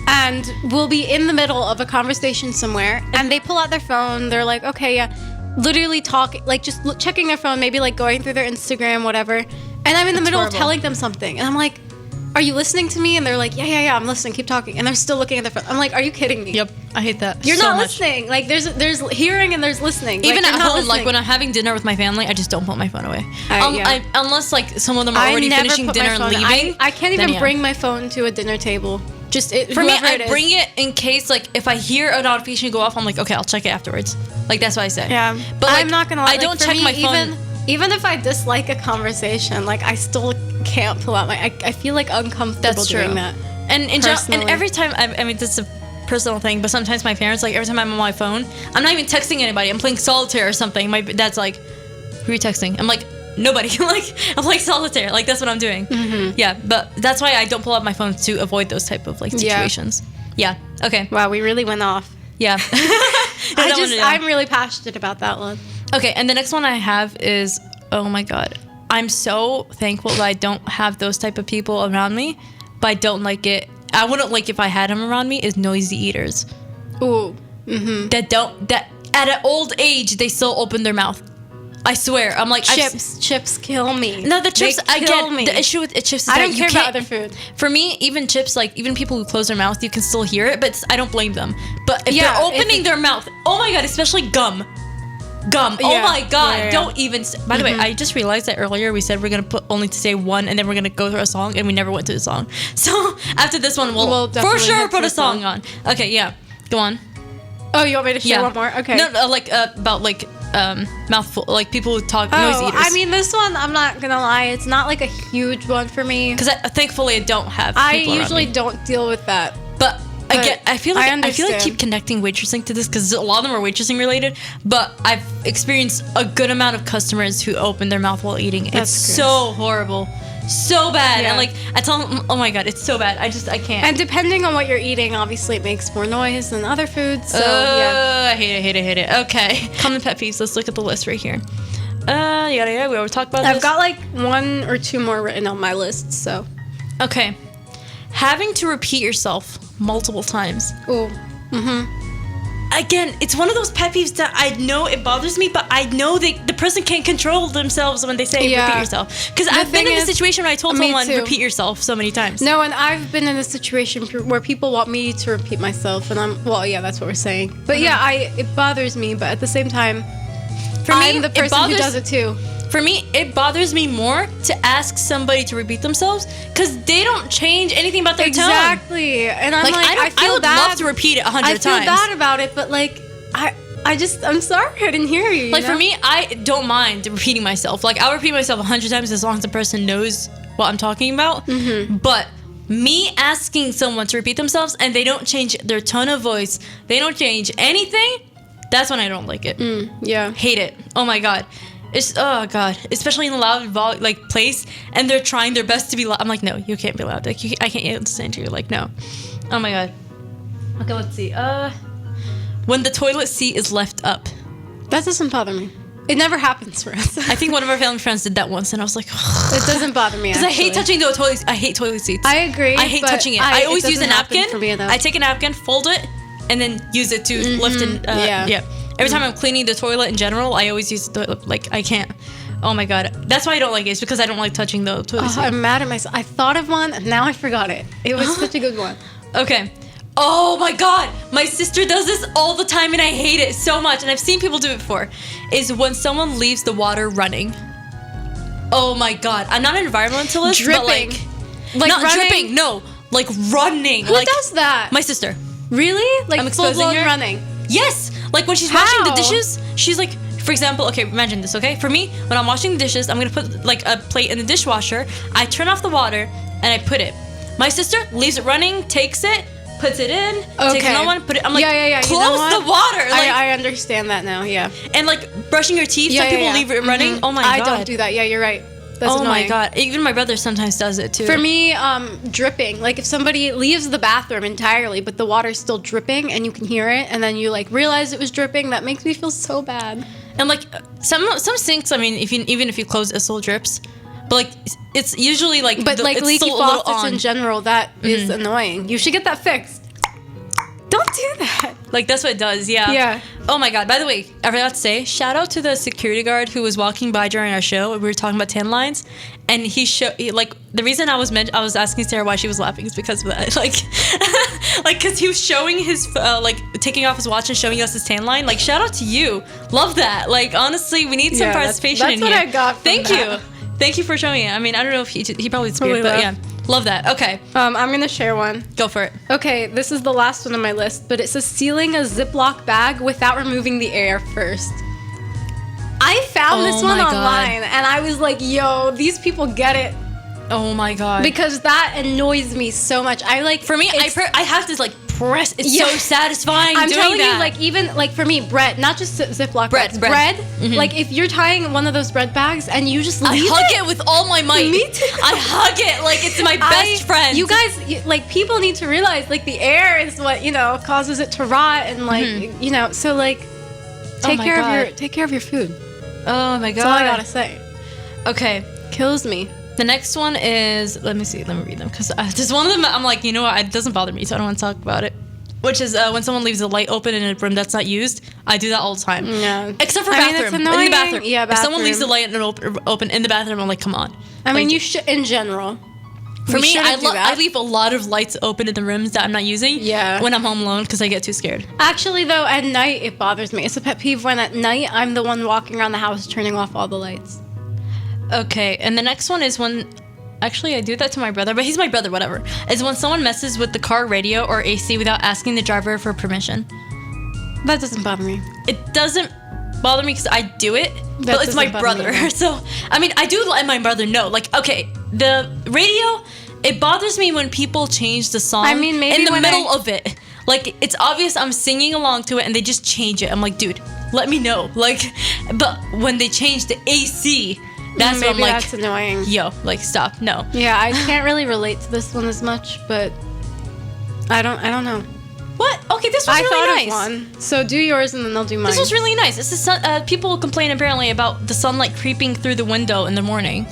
and we'll be in the middle of a conversation somewhere, and they pull out their phone. They're like, okay, yeah, literally talking, like just checking their phone, maybe like going through their Instagram, whatever. And I'm in the middle horrible. of telling them something, and I'm like, are you listening to me? And they're like, yeah, I'm listening, keep talking. And they're still looking at their phone. I'm like, are you kidding me? Yep, I hate that. You're so not much. listening. Like there's hearing and there's listening. Even like, at you're not home, like listening. when I'm having dinner with my family, I just don't put my phone away. Yeah. Unless like some of them are already finishing put my dinner and phone- leaving. I can't then even yeah. bring my phone to a dinner table. Just For me, whoever I it is. bring it in case like if I hear a notification go off, I'm like, okay, I'll check it afterwards. Like that's what I say. Yeah, But like, I'm not gonna lie. I like, don't for check me, my phone. Even if I dislike a conversation, like I still can't pull out my. I feel like uncomfortable That's true. doing that. And and Personally. every time I mean this is a personal thing, but sometimes my parents like every time I'm on my phone, I'm not even texting anybody. I'm playing solitaire or something. My dad's like, "Who are you texting?" I'm like, nobody. Like, I'm playing solitaire. Like, that's what I'm doing. Yeah, but that's why I don't pull out my phone to avoid those type of, like, situations. Yeah. Okay. Wow, we really went off. Yeah. I'm really passionate about that one. Okay, and the next one I have is, oh my God. I'm so thankful that I don't have those type of people around me, but I don't like it. I wouldn't like if I had them around me is noisy eaters. Ooh. That at an old age, they still open their mouth. I swear. I'm like, chips kill me. No, the chips, They kill again, me. the issue with chips is I that don't you care can't, about other food. For me, even chips, like, even people who close their mouth, you can still hear it, but I don't blame them. But if they're opening their mouth, oh my God, especially gum. Oh my God. Yeah. Don't even. By the way, I just realized that earlier we said we're going to put only to say one and then we're going to go through a song, and we never went to the song. So after this one, we'll for sure put a song on. Okay, yeah. Go on. Oh, you want me to share one more? Okay. No, like, about, like, mouthful, like, people who talk noisy eaters. I mean, this one, I'm not gonna lie, it's not like a huge one for me. Because thankfully I don't have. I usually don't deal with that. But again, I feel like I keep connecting waitressing to this because a lot of them are waitressing related. But I've experienced a good amount of customers who open their mouth while eating. It's so horrible. So bad. Yeah. And like, I tell them, oh my God, it's so bad. I can't. And depending on what you're eating, obviously it makes more noise than other foods. So yeah. I hate it. Okay. Common pet peeves. Let's look at the list right here. Yeah. We already talked about this. I've got like 1 or 2 more written on my list, so. Okay. Having to repeat yourself multiple times. Ooh. Again, it's one of those pet peeves that I know it bothers me, but I know the person can't control themselves when they say repeat yourself. Because I've been in the situation where I told someone repeat yourself so many times. No, and I've been in a situation where people want me to repeat myself, and that's what we're saying. But it bothers me, but at the same time, I'm the person who does it too. For me, it bothers me more to ask somebody to repeat themselves because they don't change anything about their tone. Exactly. And I'm I would love to repeat it 100 times. I feel bad about it, but like, I'm sorry I didn't hear you. Like, for me, I don't mind repeating myself. Like, I'll repeat myself 100 times as long as the person knows what I'm talking about. But me asking someone to repeat themselves and they don't change their tone of voice, they don't change anything, that's when I don't like it. Yeah. Hate it. Oh my God. Oh God, especially in a loud place, and they're trying their best to be loud. I'm like, no, you can't be loud. Like, I can't understand you. Like, no. Oh my God. Okay, let's see. When the toilet seat is left up. That doesn't bother me. It never happens for us. I think one of our family friends did that once, and I was like, ugh. It doesn't bother me. Because I hate touching the toilet. I hate toilet seats. I agree. I hate touching it. I always use a napkin. For me, I take a napkin, fold it, and then use it to lift and yeah. Every time I'm cleaning the toilet in general, I always use the I can't. Oh my God. That's why I don't like it. It's because I don't like touching the toilet seat. I'm mad at myself. I thought of one, and now I forgot it. It was such a good one. Okay. Oh my God. My sister does this all the time, and I hate it so much. And I've seen people do it before. Is when someone leaves the water running. Oh my God. I'm not an environmentalist, dripping. but like not running? Dripping. No. Like running. Who does that? My sister. Really? Like I'm exposing her. running? Yes. Like when she's washing the dishes, she's like, for example, okay, imagine this, okay? For me, when I'm washing the dishes, I'm gonna put like a plate in the dishwasher. I turn off the water and I put it. My sister leaves it running, takes it, puts it in, takes another one, put it. I'm like, close you know the water. Like, I understand that now. Yeah. And like brushing your teeth, some people leave it running. Oh my God. I don't do that. Yeah, you're right. That's annoying. My God. Even my brother sometimes does it too. For me, dripping. Like if somebody leaves the bathroom entirely, but the water's still dripping and you can hear it, and then you like realize it was dripping, that makes me feel so bad. And like some sinks, I mean, even if you close, it still drips. But like it's usually like leaky faucets in general, that is annoying. You should get that fixed. Don't do that. Like that's what it does, yeah. Yeah. Oh my God. By the way, I forgot to say, shout out to the security guard who was walking by during our show. We were talking about tan lines, and the reason I was asking Sarah why she was laughing is because of that. Like because he was showing his taking off his watch and showing us his tan line. Like shout out to you. Love that. Like honestly, we need some participation in here. That's what I got. Thank you. Thank you for showing it. I mean, I don't know if he probably disputed, but yeah. Love that. Okay. I'm going to share one. Go for it. Okay, this is the last one on my list, but it says sealing a Ziploc bag without removing the air first. I found this one online, and I was like, yo, these people get it. Oh my God. Because that annoys me so much. For me, I have to like press. It's so satisfying. I'm doing telling that. you, like even like for me, bread, not just Ziploc bags, bread. Like if you're tying one of those bread bags and you just leave I hug it with all my might. Me too. I hug it like it's my best friend. You guys, like people need to realize, like the air is what causes it to rot, and like so like take care of your food. Oh my god. That's all I gotta say. Okay, Kills me. the next one is, let me read them, because just one of them I'm like, you know what, it doesn't bother me, so I don't want to talk about it. Which is when someone leaves a light open in a room that's not used. I do that all the time. Yeah. Except for I mean, bathroom. it's In the annoying. bathroom. Yeah, If someone bathroom. leaves the light open in the bathroom, I'm like, come on. I mean, Like, you should, in general. For me, I I leave a lot of lights open in the rooms that I'm not using. Yeah. When I'm home alone because I get too scared. Actually, though, at night it bothers me. It's a pet peeve when at night I'm the one walking around the house turning off all the lights. Okay, and the next one is when, actually I do that to my brother, but he's my brother, whatever. Is when someone messes with the car radio or AC without asking the driver for permission. That doesn't bother me. It doesn't bother me because I do it, That but it's my doesn't bother me brother. either. So, I mean, I do let my brother know. Like, okay, the radio, it bothers me when people change the song I mean, maybe in the when middle of it. Like, it's obvious I'm singing along to it and they just change it. I'm like, dude, let me know. Like, but when they change the AC, that's when I'm Maybe like, that's annoying. yo, like, stop, no. Yeah, I can't really relate to this one as much, but I don't know. What? Okay, this was I really thought nice. of one. So do yours and then I'll do mine. This was really nice. It's the sun, people complain apparently about the sunlight creeping through the window in the morning.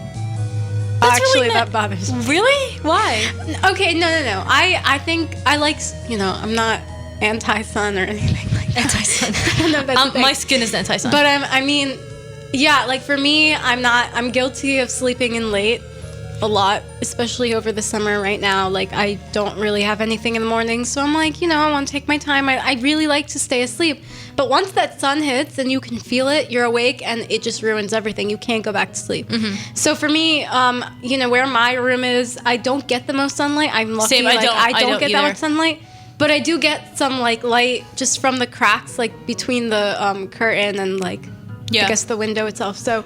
That's Actually, really that bothers me. Really? Why? Okay, no. I think I like, I'm not anti-sun or anything like that. Anti-sun. I don't know if that's a thing. My skin is anti-sun. But I mean, yeah, like for me, I'm guilty of sleeping in late a lot, especially over the summer right now. Like I don't really have anything in the morning, so I'm like, I want to take my time. I really like to stay asleep. But once that sun hits and you can feel it, you're awake and it just ruins everything. You can't go back to sleep. Mm-hmm. So for me, where my room is, I don't get the most sunlight. I'm lucky. Same, like, I don't get that either. much sunlight. But I do get some like light just from the cracks, like between the curtain and like Yeah. I guess the window itself. So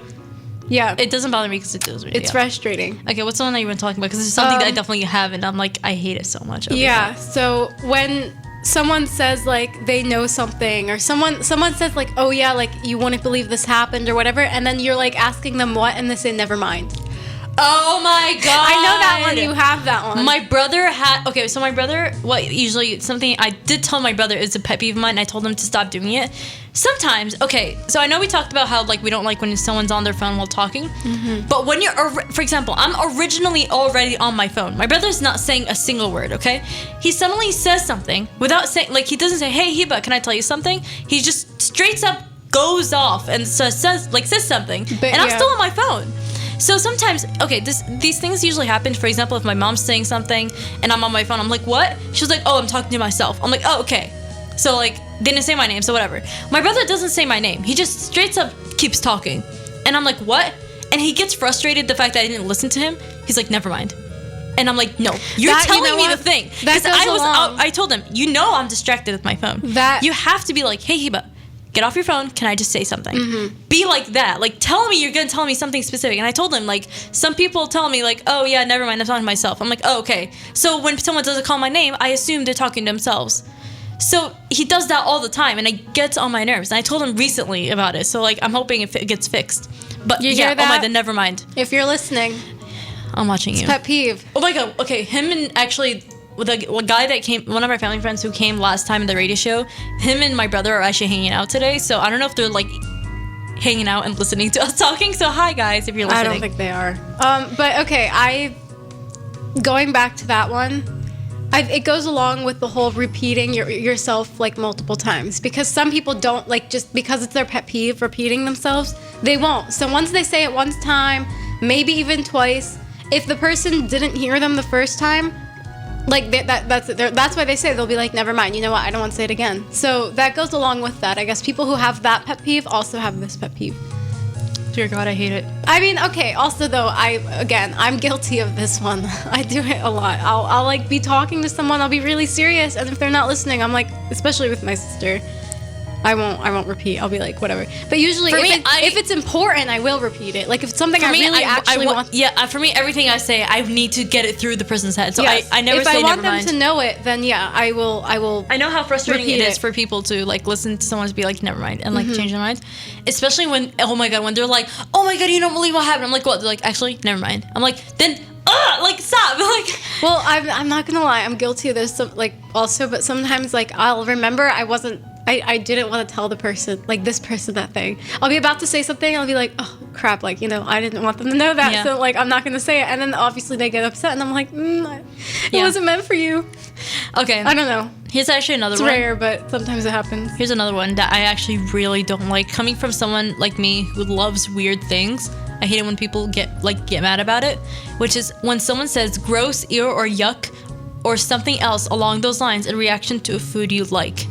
yeah, It doesn't bother me because it does. it's frustrating. Okay, what's the one that you were talking about? Because it's something that I definitely have, and I'm like, I hate it so much. Yeah. So when someone says like they know something, or someone says like, oh yeah, like you wouldn't believe this happened or whatever, and then you're like asking them what, and they say never mind. Oh my god! I know that one. You have that one. My brother had, okay, so my brother, usually something I did tell my brother is a pet peeve of mine, and I told him to stop doing it. Sometimes, okay, so I know we talked about how, like, we don't like when someone's on their phone while talking, but when you're, for example, I'm originally already on my phone. My brother's not saying a single word, okay? He suddenly says something without saying, like, he doesn't say, hey, Hiba, can I tell you something? He just straight up goes off and says something, But, and I'm yeah. still on my phone. So sometimes, okay, these things usually happen. For example, if my mom's saying something and I'm on my phone, I'm like, what? She's like, oh, I'm talking to myself. I'm like, oh, okay. So, like, they didn't say my name, so whatever. My brother doesn't say my name. He just straight up keeps talking. And I'm like, what? And he gets frustrated the fact that I didn't listen to him. He's like, never mind. And I'm like, no, you're That- you telling know me what? the thing. That Because goes along. I told him, I'm distracted with my phone. You have to be like, hey, Hiba, get off your phone. Can I just say something? Be like that. Like, tell me you're going to tell me something specific. And I told him, like, some people tell me, like, oh, yeah, never mind. I'm talking to myself. I'm like, oh, okay. So when someone doesn't call my name, I assume they're talking to themselves. So he does that all the time, and it gets on my nerves. And I told him recently about it. So, like, I'm hoping it gets fixed. But, You yeah, hear that? oh my god, never mind. If you're listening, I'm watching you. pet peeve. Oh my god, okay, him and actually, the guy that came, one of our family friends who came last time in the radio show, him and my brother are actually hanging out today, so I don't know if they're, like, hanging out and listening to us talking, so hi guys, if you're listening. I don't think they are. But okay, going back to that one, it goes along with the whole repeating yourself like multiple times, because some people don't, like, just because it's their pet peeve repeating themselves, they won't. So once they say it one time, maybe even twice, if the person didn't hear them the first time, like that's it. That's why they say, they'll be like, never mind, you know what, I don't want to say it again. So that goes along with that. I guess people who have that pet peeve also have this pet peeve. Dear god, I hate it. I mean, okay, also though, I'm guilty of this one. I do it a lot. I'll like be talking to someone, I'll be really serious, and if they're not listening, I'm like, especially with my sister, I won't repeat. I'll be like, whatever. But usually, For if, me, if it's important, I will repeat it. Like if it's something I really actually want. Yeah, for me, everything I say, I need to get it through the person's head. So Yes. I never if say I want never mind. them to know it, then yeah, I will. I know how frustrating it repeat is for people to like listen to someone be like, never mind, and like change their minds. Especially when, oh my god, when they're like, oh my god, you don't believe what happened. I'm like, what? They're like, actually, never mind. I'm like, then, like, stop. Like, Well, I'm not gonna lie, I'm guilty of this. Like also, but sometimes like I'll remember I didn't want to tell the person, like this person, that thing. I'll be about to say something, I'll be like, oh crap, like, you know, I didn't want them to know that, so like I'm not gonna say it. And then obviously they get upset, and I'm like, it wasn't meant for you. okay. I don't know. Here's actually another It's one. rare, but sometimes it happens. Here's another one that I actually really don't like. Coming from someone like me who loves weird things, I hate it when people get mad about it, which is when someone says gross, ew, or yuck, or something else along those lines in reaction to a food you like.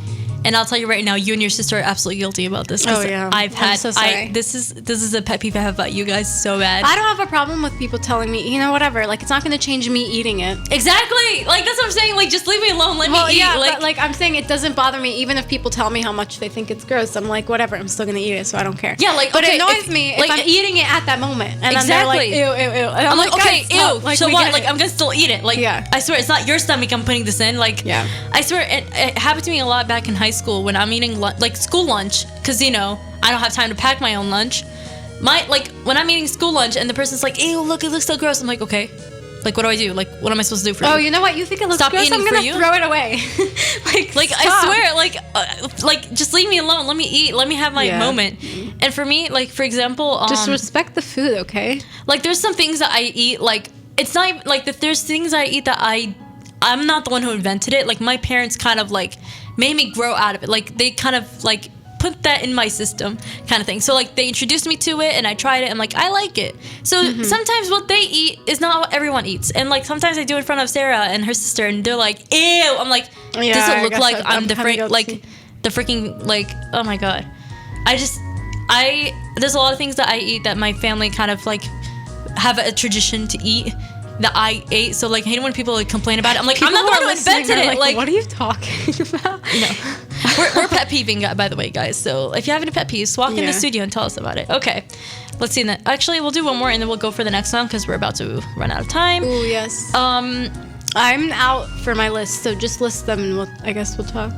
And I'll tell you right now, you and your sister are absolutely guilty about this. Oh, yeah. I've had. I'm so sorry. This is a pet peeve I have about you guys so bad. I don't have a problem with people telling me, you know, whatever. Like, it's not going to change me eating it. Exactly. Like, that's what I'm saying. Like, just leave me alone. Let me eat. Yeah, like, but like I'm saying, it doesn't bother me even if people tell me how much they think it's gross. I'm like, whatever. I'm still gonna eat it, so I don't care. Yeah, like, but okay, it annoys if- me like, if I'm eating it at that moment, and then they're like, Exactly. ew, ew, ew. And I'm like, okay, guys, stop. ew. Like, So we what? get Like, it. I'm gonna still eat it. Like, Yeah. I swear, it's not your stomach I'm putting this in. Like, Yeah. I swear, it happened to me a lot back in high school when I'm eating like school lunch, because you know I don't have time to pack my own lunch. When I'm eating school lunch and the person's like, ew, look, it looks so gross. I'm like, okay. Like, what do I do? Like, what am I supposed to do for you? Oh, you know what? You think it looks Stop gross? eating I'm for gonna you? throw it away. Like, stop. I swear, just leave me alone. Let me eat. Let me have my Yeah. moment. And for me, like, for example, Just respect the food, okay? like, there's some things that I eat, like, it's not even, like, there's things I eat that I'm not the one who invented it. Like, my parents kind of, like, made me grow out of it. Like, they kind of, like, put that in my system kind of thing. So, like, they introduced me to it, and I tried it, and, like, I like it. So, sometimes what they eat is not what everyone eats. And, like, sometimes I do it in front of Sara and her sister, and they're like, ew! I'm like, Yeah, does it I look guess like I'm I'm the kinda guilty. like, the freaking, like, oh my god. There's a lot of things that I eat that my family kind of, like, have a tradition to eat that I ate. So, like, I hate when people, like, complain about it. I'm like, I'm not the one who invented it. Like, what are you talking about? you know, we're pet peeving, by the way, guys. So if you have any pet peeves, walk in Yeah. the studio and tell us about it. Okay, let's see. Actually, we'll do one more and then we'll go for the next one because we're about to run out of time. Ooh, yes. I'm out for my list, so just list them, and I guess we'll talk.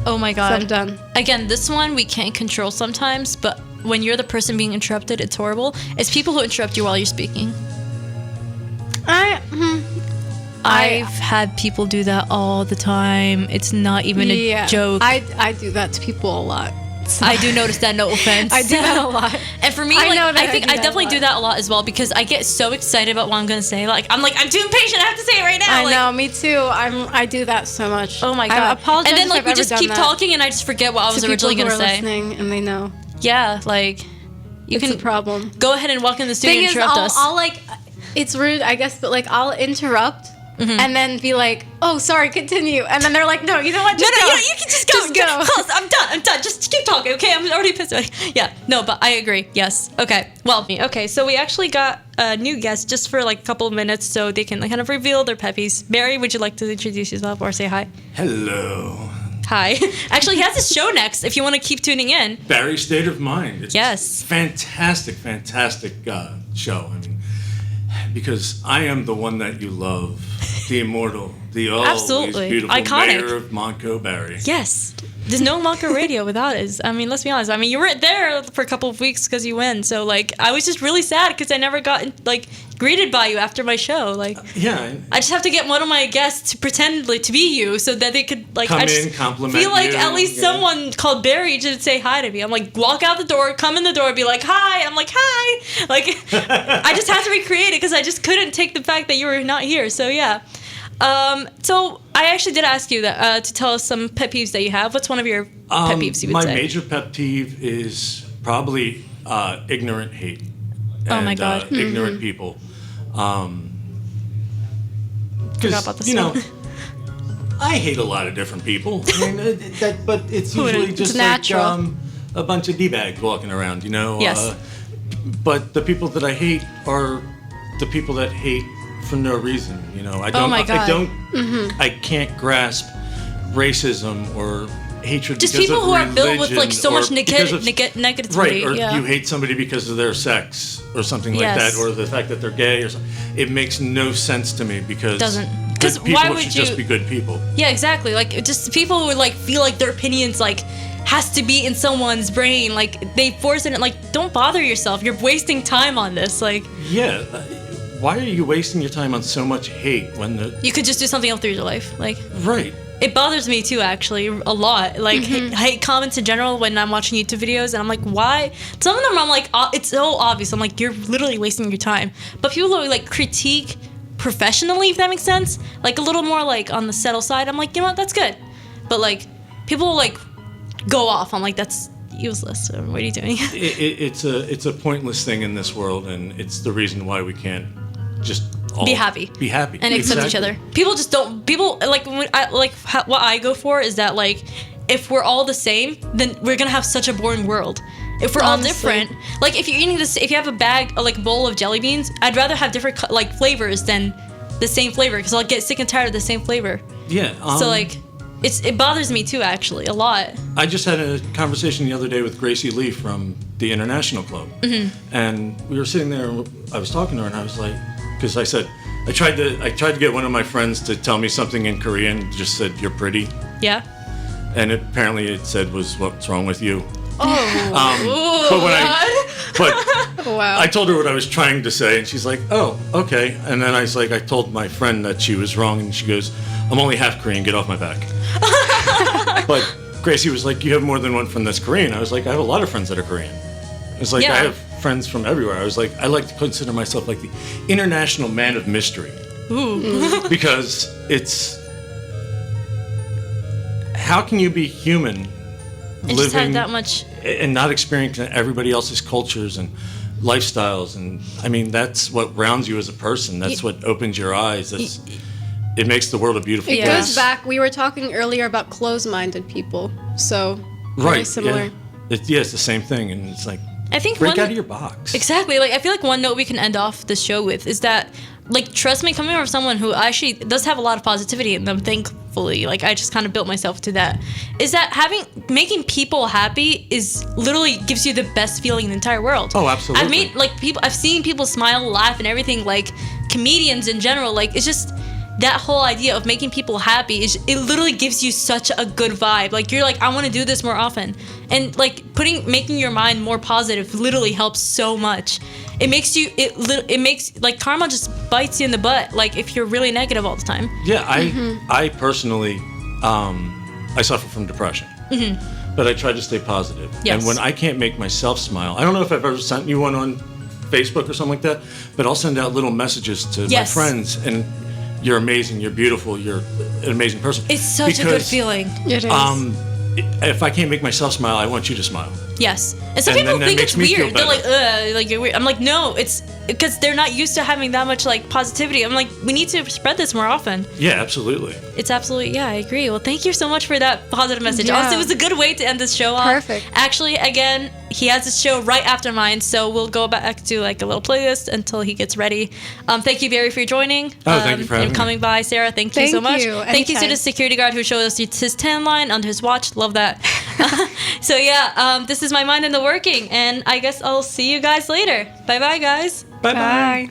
Oh my So god. I'm done. Again, this one we can't control sometimes, but when you're the person being interrupted, it's horrible. It's people who interrupt you while you're speaking. I've had people do that all the time. It's not even a joke. I do that to people a lot. So I do notice that, no offense. I do that a lot. And for me, I like, know that I think I do I that definitely a do lot. that a lot as well because I get so excited about what I'm gonna say. Like I'm too impatient. I have to say it right now. I Like, know, me too. I do that so much. Oh my god. I apologize. And then if like I've we ever just done keep that talking and I just forget what I was to originally people gonna who are say. listening, and they know Yeah, like you it's can a problem. go ahead and walk in the studio Thing and is, interrupt us. I'll like, it's rude, I guess, but like I'll interrupt. And then be like, oh, sorry, continue. And then they're like, no, you know what? Just go. you can just go. Just go. Close. I'm done. Just keep talking, okay? I'm already pissed. Yeah, no, but I agree. Yes. Okay. Well, okay, so we actually got a new guest just for like a couple of minutes so they can kind of reveal their pet peeves. Barry, would you like to introduce yourself or say hi? Hello. Hi. Actually, he has a show next if you want to keep tuning in. Barry State of Mind. It's Yes. Fantastic show. I mean, because I am the one that you love, the immortal, the always Absolutely. beautiful Iconic. mayor of Montco, Barry. Yes. There's no Montco radio without us. I mean, let's be honest. I mean, you were there for a couple of weeks because you win. So, like, I was just really sad because I never got, like, greeted by you after my show. Like, Yeah. I just have to get one of my guests to pretend like, to be you so that they could, like, Come I just in, compliment feel like you, at least yeah. someone called Barry to say hi to me. I'm like, walk out the door, come in the door, be like, hi. I'm like, hi. Like, I just have to recreate it because I just couldn't take the fact that you were not here. So, yeah. So I actually did ask you that to tell us some pet peeves that you have. What's one of your pet peeves you would my say? major pet peeve is probably ignorant hate. Oh my and, God. Ignorant people. Forgot about Because, this one. I hate a lot of different people. I mean, but it's Who wouldn't? usually just It's natural. like a bunch of D-bags walking around, Yes. But the people that I hate are the people that hate for no reason. I don't. Oh my God. I can't grasp racism or hatred Just because people of who are filled with like religion so much or because of- negativity. Right, or yeah. you hate somebody because of their sex or something like Yes. that, or the fact that they're gay or something. It makes no sense to me because Doesn't. good 'Cause people why would should you- just be good people. Yeah, exactly. Like it just people who like feel like their opinions like has to be in someone's brain. Like they force it. Like don't bother yourself. You're wasting time on this. Like Yeah. Why are you wasting your time on so much hate when the you could just do something else through your life. Like right? it bothers me too, actually, a lot. Like hate comments in general when I'm watching YouTube videos, and I'm like, why? Some of them I'm like, it's so obvious. I'm like, you're literally wasting your time. But people who like critique professionally, if that makes sense, like a little more like on the subtle side, I'm like, you know what, that's good. But like people like go off. I'm like, that's useless. So what are you doing? It's a pointless thing in this world, and it's the reason why we can't just all Be happy. Be happy And accept each Exactly. other. People just don't. People like what I go for is that like if we're all the same, then we're gonna have such a boring world. If we're all Honestly. different, like if you're eating this, if you have a bag, like bowl of jelly beans, I'd rather have different like flavors than the same flavor because I'll get sick and tired of the same flavor. Yeah. So like, it bothers me too actually a lot. I just had a conversation the other day with Gracie Lee from the International Club, and we were sitting there. And I was talking to her, and I was like, because I said I tried to get one of my friends to tell me something in Korean. Just said you're pretty, Yeah. and apparently it said was what's wrong with you. Oh. But when Wow. I told her what I was trying to say, and she's like, "Oh, okay." And then I told my friend that she was wrong, and she goes, "I'm only half Korean. Get off my back." But Gracie was like, "You have more than one friend that's Korean." I was like, "I have a lot of friends that are Korean." It's like Yeah. I have friends from everywhere. I was like, I like to consider myself like the international man of mystery because it's how can you be human And just have that much. and not experiencing everybody else's cultures and lifestyles, and I mean that's what rounds you as a person. That's what opens your eyes. It makes the world a beautiful It Yeah. place. goes back. We were talking earlier about closed-minded people, so very Right? similar. Yeah. It's the same thing, and it's like I think break one, out of your box. Exactly. Like I feel like one note we can end off the show with is that, like, trust me, coming from someone who actually does have a lot of positivity in them, thankfully, like I just kind of built myself to that, is that making people happy is literally gives you the best feeling in the entire world. Oh, absolutely. I've seen people smile, laugh, and everything. Like comedians in general, like it's just that whole idea of making people happy it literally gives you such a good vibe. Like you're like, I want to do this more often, and like making your mind more positive literally helps so much. It makes you it makes like karma just bites you in the butt. Like if you're really negative all the time. Yeah, I personally, I suffer from depression, but I try to stay positive. Yes. And when I can't make myself smile, I don't know if I've ever sent you one on Facebook or something like that, but I'll send out little messages to Yes. my friends, and you're amazing, you're beautiful, you're an amazing person. It's such a good Because, feeling. It is. If I can't make myself smile, I want you to smile. Yes. And some And people then that think makes it's me feel weird. They're like, better. ugh, like you're weird. I'm like, no, it's because they're not used to having that much like positivity. I'm like, we need to spread this more often. Yeah, absolutely. It's absolutely, yeah, I agree. Well, thank you so much for that positive message. Yeah. Honestly, it was a good way to end this show off. Perfect. Actually, again, he has his show right after mine, so we'll go back to like a little playlist until he gets ready. Thank you, Barry, for joining. Oh, thank you for having and me. coming by, Sarah. Thank you so Thank much. you. Thank you to Anytime. the security guard who showed us his tan line under his watch. Love that. So yeah, this is my mind in the working, and I guess I'll see you guys later. Bye bye, guys. Bye-bye. Bye.